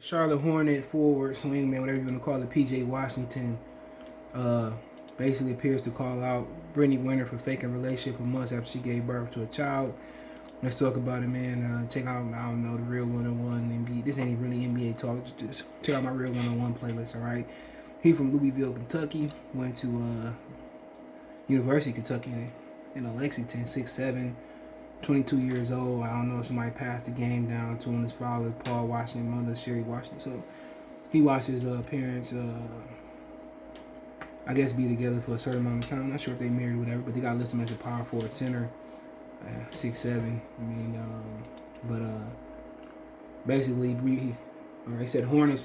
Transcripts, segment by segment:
Charlotte Hornet forward, swingman, whatever you want to call it, P.J. Washington, basically appears to call out Brittany Renner for faking a relationship for months after she gave birth to a child. Let's talk about it, man. Check out, I don't know, the Real 101 NBA. This ain't really NBA talk. Just check out my Real 101 playlist, all right? He from Louisville, Kentucky. Went to University of Kentucky in Lexington, 6'7", 22 years old. I don't know if somebody passed the game down to him. His father, Paul Washington, mother, Sherry Washington. So he watched his parents, I guess, be together for a certain amount of time. I'm not sure if they married or whatever, but they got listed as a power forward center, 6'7". I mean, basically, he said Hornets,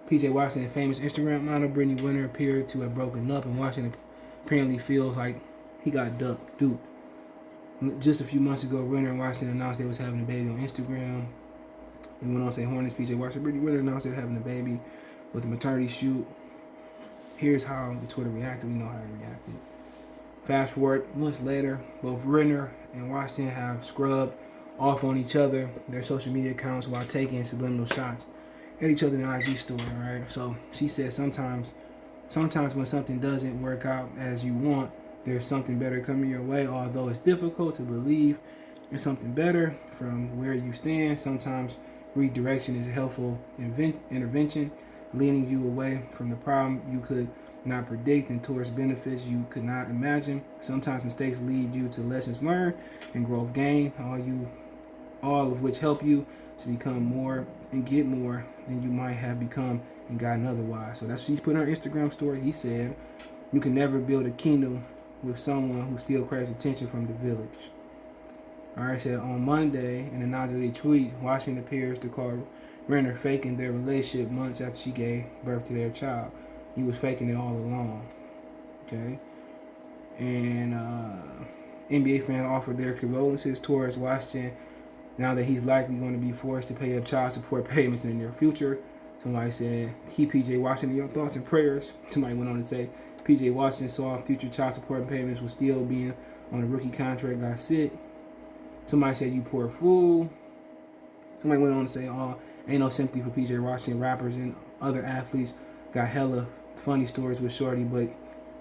P.J. Washington, famous Instagram model Brittany Renner, appeared to have broken up, and Washington apparently feels like he got duped. Just a few months ago, Renner and Washington announced they was having a baby on Instagram. He went on to say Hornets, P.J. Washington, Brittany Renner announced they're having a baby with a maternity shoot. Here's how the Twitter reacted. We know how it reacted. Fast forward months later, both Renner and Washington have scrubbed off on each other, their social media accounts, while taking subliminal shots at each other in the IG story. Right. So she said sometimes when something doesn't work out as you want, there's something better coming your way. Although it's difficult to believe in something better from where you stand, sometimes redirection is a helpful intervention, leading you away from the problem you could not predict and towards benefits you could not imagine. Sometimes mistakes lead you to lessons learned and growth gained, all of which help you to become more and get more than you might have become and gotten otherwise. So that's what she's put on her Instagram story. He said, you can never build a kingdom with someone who still craves attention from the village. Alright, said on Monday, in an anonymous tweet, Washington appears to call Renner faking their relationship months after she gave birth to their child. He was faking it all along. Okay? And NBA fans offered their condolences towards Washington now that he's likely going to be forced to pay up child support payments in the near future. Somebody said, keep P.J. Washington in your thoughts and prayers. Somebody went on to say, P.J. Washington saw future child support payments was still being on a rookie contract, got sick. Somebody said, you poor fool. Somebody went on to say, oh, ain't no sympathy for P.J. Washington. Rappers and other athletes got hella funny stories with Shorty, but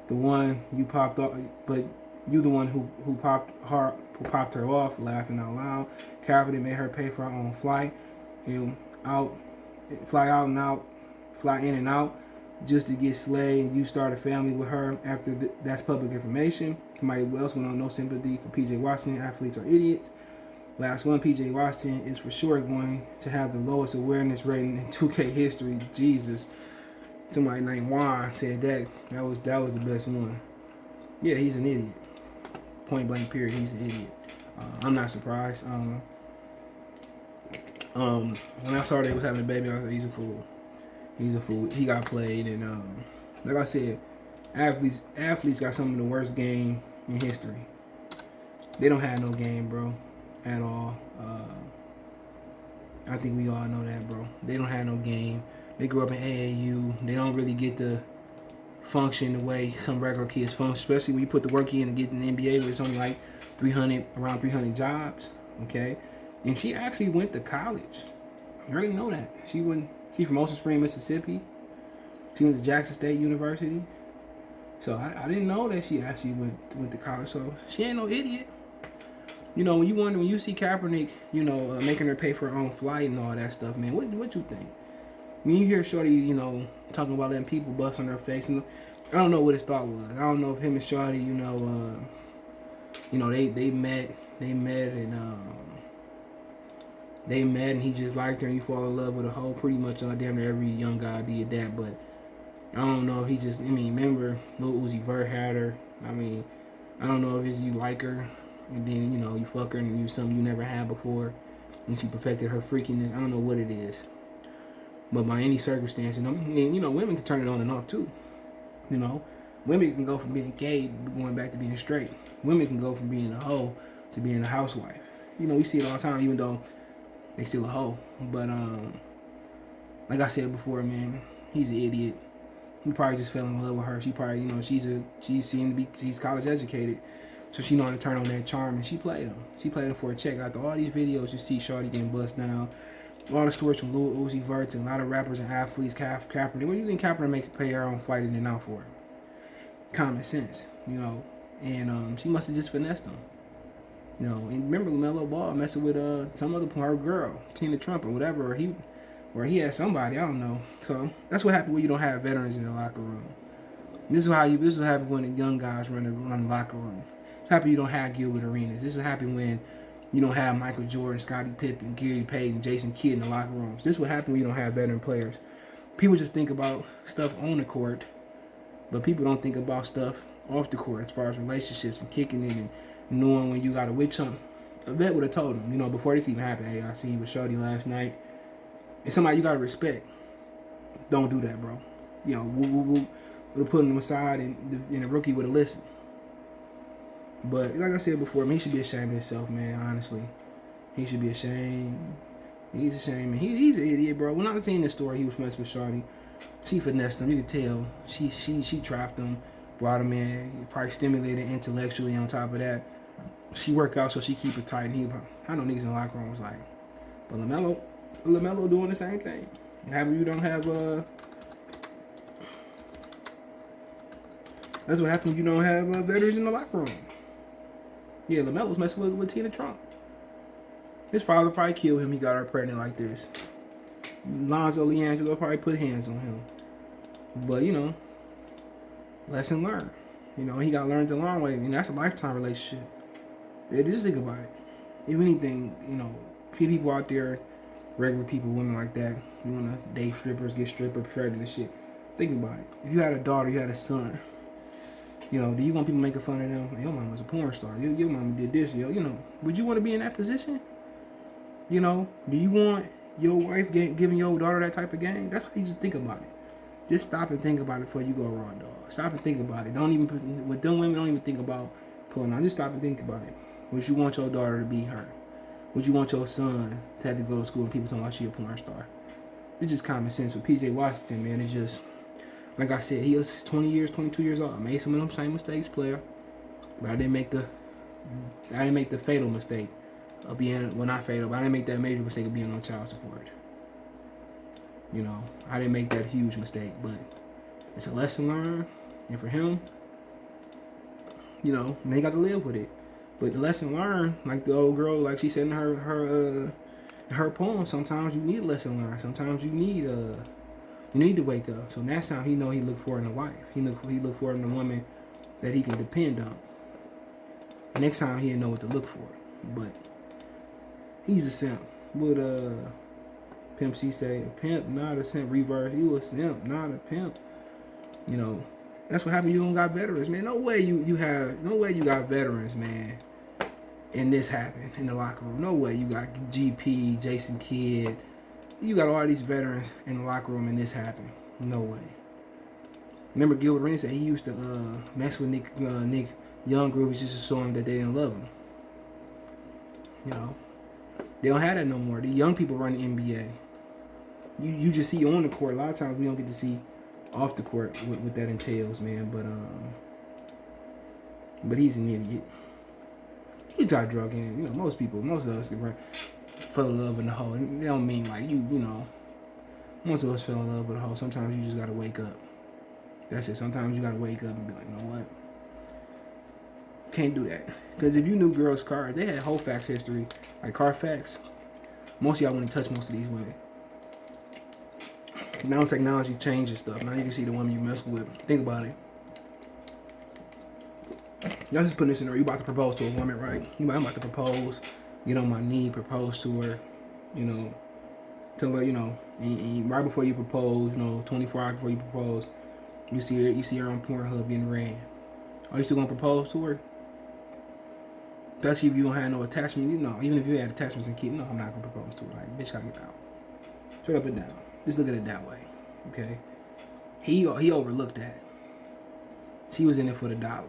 the one you popped off, but you the one who popped her off, laughing out loud. Capital made her pay for her own flight and fly in and out just to get slayed. And you start a family with her after that's public information. Somebody else went on, no sympathy for P.J. Washington. Athletes are idiots. Last one, P.J. Washington is for sure going to have the lowest awareness rating in 2K history. Jesus. Somebody named Juan said that. That was the best one. Yeah, he's an idiot. Point blank period, he's an idiot. I'm not surprised. When I saw they was having a baby, I was like, he's a fool. He's a fool. He got played, and like I said, athletes got some of the worst game in history. They don't have no game, bro, at all. I think we all know that, bro. They don't have no game. They grew up in AAU. They don't really get to function the way some regular kids function, especially when you put the work in to get in the NBA, where it's only like around 300 jobs. Okay, and she actually went to college. I already know that. She's from Ocean Spring, Mississippi. She went to Jackson State University. So I didn't know that she actually went to college. So she ain't no idiot. You know, when you see Kaepernick, making her pay for her own flight and all that stuff, man, what you think? When you hear Shorty, talking about letting people bust on her face, and I don't know what his thought was. I don't know if him and Shorty, they met and he just liked her and you fall in love with a hoe. Pretty much damn near every young guy did that, but I don't know if he just, remember Lil Uzi Vert had her. I don't know if it's you like her and then, you fuck her and you something you never had before and she perfected her freakiness. I don't know what it is. But by any circumstance, women can turn it on and off too. Women can go from being gay going back to being straight. Women can go from being a hoe to being a housewife. We see it all the time, even though they still a hoe. But like I said before, man, he's an idiot. He probably just fell in love with her. She probably, she's college educated, so she know how to turn on that charm, and she played him. She played him for a check. After all these videos, you see Shorty getting bust down. all the stories from Lil Uzi Vert to a lot of rappers and athletes, Kaepernick. What do you think Kaepernick pay her own flight in and out for? Common sense, And she must have just finessed him. And remember LaMelo Ball messing with some other her girl, Tina Trump or whatever, or he had somebody, I don't know. So that's what happens when you don't have veterans in the locker room. This is what happens when the young guys run the locker room. It's happens you don't have Gilbert Arenas. This is what happens when you don't have Michael Jordan, Scottie Pippen, Gary Payton, Jason Kidd in the locker rooms. This is what happens when you don't have veteran players. People just think about stuff on the court, but people don't think about stuff off the court as far as relationships and kicking it and knowing when you got to witch hunt. A vet would have told him, before this even happened, hey, I seen you with Shorty last night. It's somebody you got to respect. Don't do that, bro. We'll put him aside and the rookie would have listened. But like I said before, he should be ashamed of himself, man, honestly. He should be ashamed. He's ashamed. He's an idiot, bro. When I seen this story, he was messing with Shorty. She finessed him. You could tell. She trapped him, brought him in, probably stimulated intellectually on top of that. She worked out so she keep it tight. And I know niggas in the locker room was like, but LaMelo doing the same thing. However, you don't have that's what happens when you don't have veterans in the locker room. Yeah, LaMelo's messing with Tina Trump. His father probably killed him. He got her pregnant like this. Lonzo Leangelo probably put hands on him. But, lesson learned. He got learned the long way. That's a lifetime relationship. Yeah, just think about it. If anything, people out there, regular people, women like that, you want to date strippers, get stripper prepared and shit. Think about it. If you had a daughter, you had a son, do you want people making fun of them? Your mom was a porn star. Your mama did this. Would you want to be in that position? Do you want your wife giving your daughter that type of game? That's how you just think about it. Just stop and think about it before you go wrong, dog. Stop and think about it. With them women, don't even think about pulling on. Just stop and think about it. Would you want your daughter to be her? Would you want your son to have to go to school and people talking about she a porn star? It's just common sense. With PJ Washington, man, it's just, like I said, he was 22 years old. I made some of them same mistakes, player. But I didn't make the fatal mistake of being, well, not fatal, but I didn't make that major mistake of being on child support. I didn't make that huge mistake, but it's a lesson learned. And for him, they got to live with it. But the lesson learned, like the old girl, like she said in her poem, sometimes you need a lesson learned. Sometimes you need to wake up. So next time he look for in a wife. He look for in a woman that he can depend on. Next time he didn't know what to look for. But he's a simp. What Pimp C say? A pimp, not a simp. Reverse. You a simp, not a pimp. That's what happened. You don't got veterans, man. No way you got veterans, man. And this happened in the locker room. No way you got GP, Jason Kidd. You got all these veterans in the locker room and this happened. No way. Remember Gilbert Arenas said he used to mess with Nick Young groups just to show him that they didn't love him. They don't have that no more. The young people run the NBA. You just see on the court. A lot of times we don't get to see off the court what that entails, man. But he's an idiot. He got drug in. Most of us fell in love with the hoe. They don't mean like most of us fell in love with the hoe. Sometimes you just gotta wake up. That's it. Sometimes you gotta wake up and be like, you know what? Can't do that. Because if you knew girls' cards, they had whole facts history, like Carfax. Most of y'all wouldn't touch most of these women. Now technology changes stuff. Now you can see the woman you mess with. Think about it. Y'all just putting this in there. You about to propose to a woman, right? I'm about to propose. Get on my knee, propose to her. Tell her, and right before you propose, 24 hours before you propose, you see her on Pornhub getting ran. Are you still gonna propose to her? Especially if you don't have no attachment, even if you had attachments and keep, I'm not gonna propose to her. Like, bitch, gotta get out. Straight up and down. Just look at it that way, okay? He overlooked that. She was in it for the dollar,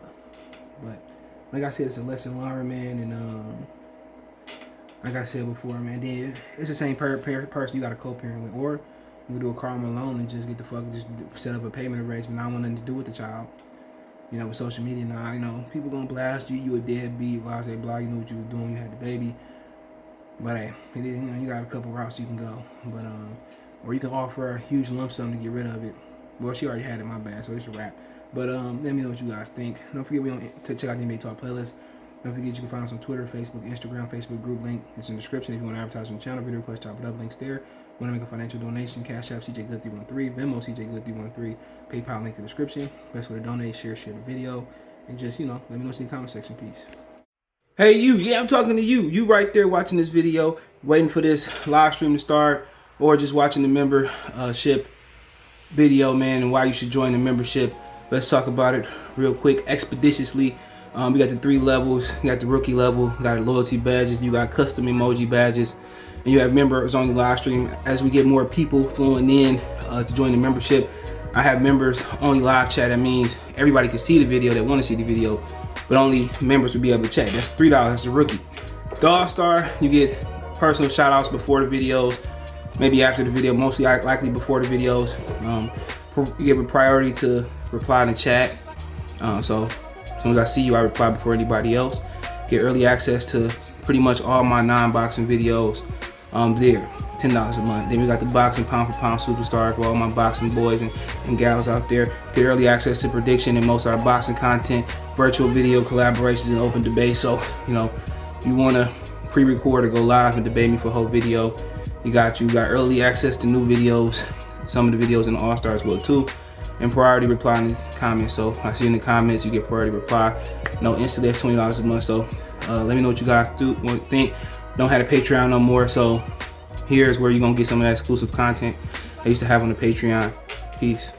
but like I said, it's a lesson learned, man. And like I said before, man, then it's the same person you got to co-parent with, or you can do a crime alone and just get the fuck, just set up a payment arrangement. I don't want nothing to do with the child. With social media now, people gonna blast you. You a deadbeat, blah, blah, blah. You know what you were doing. You had the baby. But hey, you got a couple routes you can go. But or you can offer a huge lump sum to get rid of it. Well, she already had it, my bad, so it's a wrap. But let me know what you guys think. Don't forget to check out the NBA Talk playlist. Don't forget you can find us on Twitter, Facebook, Instagram, Facebook group link. It's in the description if you want to advertise on the channel. Video request, chop it up, links there. Want to make a financial donation, Cash App, CJGood313, Venmo, CJGood313, PayPal link in the description. Best way to donate, share the video, and just, let me know what's in the comment section. Peace. Hey, you. Yeah, I'm talking to you. You right there watching this video, waiting for this live stream to start, or just watching the membership video, man, and why you should join the membership. Let's talk about it real quick, expeditiously. We got the 3 levels. You got the rookie level, you got loyalty badges, you got custom emoji badges, and you have members on the live stream. As we get more people flowing in to join the membership, I have members only live chat. That means everybody can see the video that want to see the video, but only members will be able to chat. That's $3. That's a rookie. The All-Star, you get personal shout outs before the videos, maybe after the video, mostly likely before the videos. You give a priority to reply in the chat. So as soon as I see you, I reply before anybody else. Get early access to pretty much all my non-boxing videos there. $10 a month. Then we got the boxing pound for pound superstar for all my boxing boys and gals out there. Get early access to prediction and most of our boxing content, virtual video collaborations, and open debate. So, you want to pre-record or go live and debate me for a whole video, you got early access to new videos, some of the videos in the All-Star as well too, and priority reply in the comments. So I see in the comments, you get priority reply. Instantly, that's $20 a month. So let me know what you guys think. Don't have a Patreon no more, so here's where you're gonna get some of that exclusive content I used to have on the Patreon. Peace.